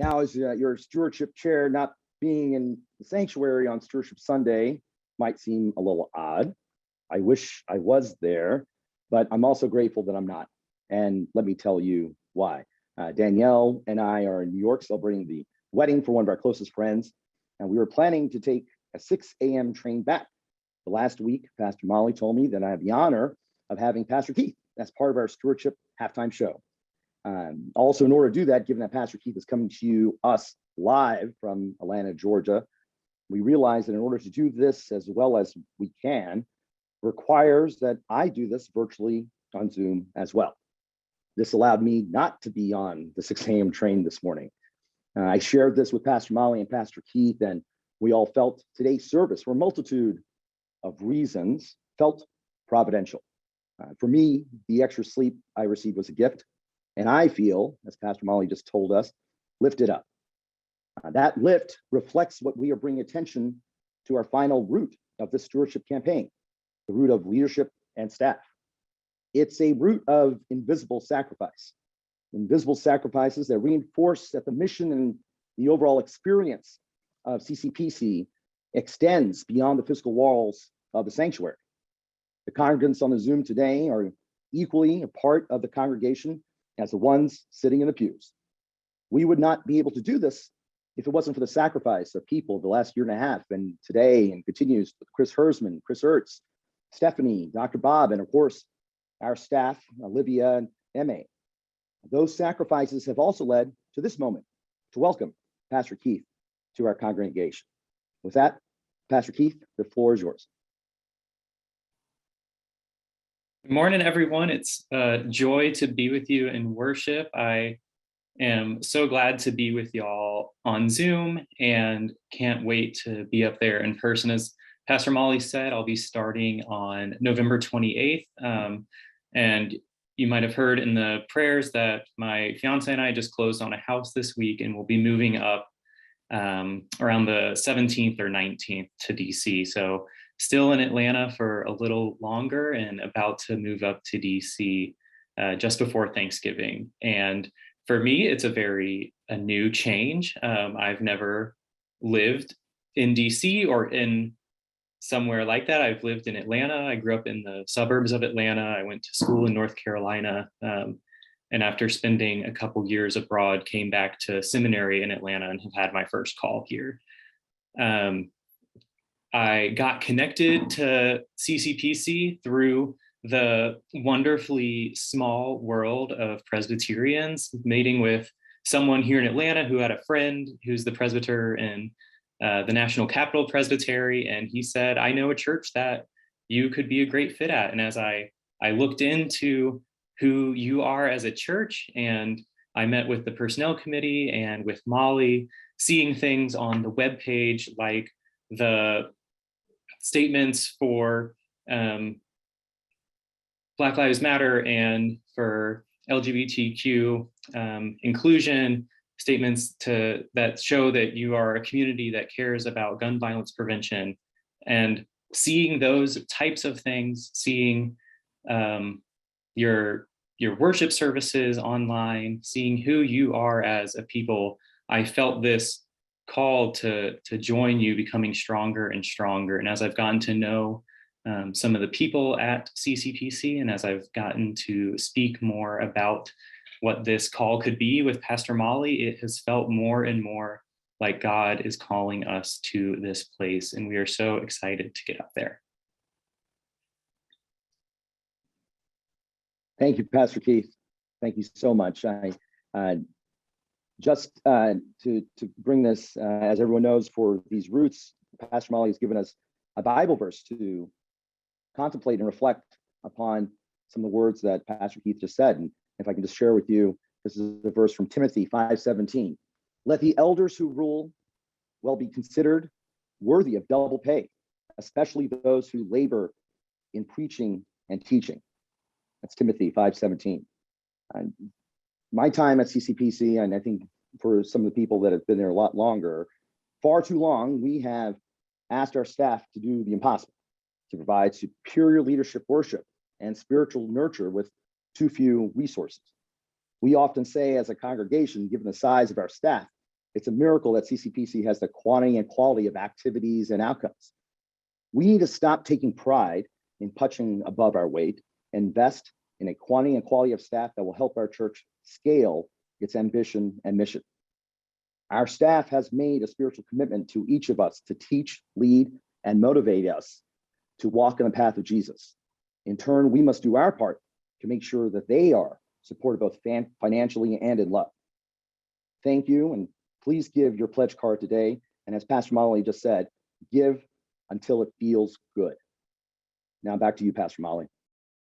Now, as your stewardship chair, not being in the sanctuary on Stewardship Sunday might seem a little odd. I wish I was there, but I'm also grateful that I'm not. And let me tell you why. Danielle and I are in New York celebrating the wedding for one of our closest friends, and we were planning to take a 6 a.m. train back. The last week, Pastor Molly told me that I have the honor of having Pastor Keith as part of our stewardship halftime show. Also, in order to do that, given that Pastor Keith is coming to us live from Atlanta, Georgia, we realized that in order to do this as well as we can, requires that I do this virtually on Zoom as well. This allowed me not to be on the 6 a.m. train this morning. I shared this with Pastor Molly and Pastor Keith, and we all felt today's service, for a multitude of reasons, felt providential. For me, the extra sleep I received was a gift, and I feel, as Pastor Molly just told us, lifted up. That lift reflects what we are bringing attention to our final root of this stewardship campaign, the root of leadership and staff. It's a root of invisible sacrifice, invisible sacrifices that reinforce that the mission and the overall experience of CCPC extends beyond the physical walls of the sanctuary. The congregants on the Zoom today are equally a part of the congregation as the ones sitting in the pews. We would not be able to do this if it wasn't for the sacrifice of people the last year and a half, and today, and continues with Chris Hersman, Chris Ertz, Stephanie, Dr. Bob, and of course, our staff, Olivia and Emma. Those sacrifices have also led to this moment to welcome Pastor Keith to our congregation. With that, Pastor Keith, the floor is yours. Good morning, everyone. It's a joy to be with you in worship. I am so glad to be with y'all on Zoom and can't wait to be up there in person. As Pastor Molly said, I'll be starting on November 28th. And you might have heard in the prayers that my fiance and I just closed on a house this week, and we'll be moving up around the 17th or 19th to DC. So still in Atlanta for a little longer and about to move up to DC just before Thanksgiving. And for me, it's a new change. I've never lived in DC or in somewhere like that. I've lived in Atlanta. I grew up in the suburbs of Atlanta. I went to school in North Carolina. And after spending a couple years abroad, came back to seminary in Atlanta and have had my first call here. I got connected to CCPC through the wonderfully small world of Presbyterians, meeting with someone here in Atlanta who had a friend who's the presbyter in the National Capital Presbytery, and he said, I know a church that you could be a great fit at. And as I looked into who you are as a church, and I met with the personnel committee and with Molly, seeing things on the webpage like the statements for Black Lives Matter and for LGBTQ inclusion, statements that show that you are a community that cares about gun violence prevention, and seeing those types of things, seeing your worship services online, seeing who you are as a people, I felt this call to join you, becoming stronger and stronger. And as I've gotten to know some of the people at CCPC, and as I've gotten to speak more about what this call could be with Pastor Molly, it has felt more and more like God is calling us to this place, and we are so excited to get up there. Thank you, Pastor Keith. Thank you so much. Just to bring this, as everyone knows, for these roots, Pastor Molly has given us a Bible verse to contemplate and reflect upon some of the words that Pastor Keith just said. And if I can just share with you, this is a verse from Timothy 5:17. Let the elders who rule well be considered worthy of double pay, especially those who labor in preaching and teaching. That's Timothy 5:17. My time at CCPC, and I think for some of the people that have been there a lot longer, far too long, we have asked our staff to do the impossible, to provide superior leadership worship and spiritual nurture with too few resources. We often say as a congregation, given the size of our staff, It's a miracle that CCPC has the quantity and quality of activities and outcomes. We need to stop taking pride in punching above our weight, invest in a quantity and quality of staff that will help our church scale its ambition and mission. Our staff has made a spiritual commitment to each of us to teach, lead, and motivate us to walk in the path of Jesus. In turn, we must do our part to make sure that they are supported both financially and in love. Thank you, and please give your pledge card today. And as Pastor Molly just said, give until it feels good. Now back to you, Pastor Molly.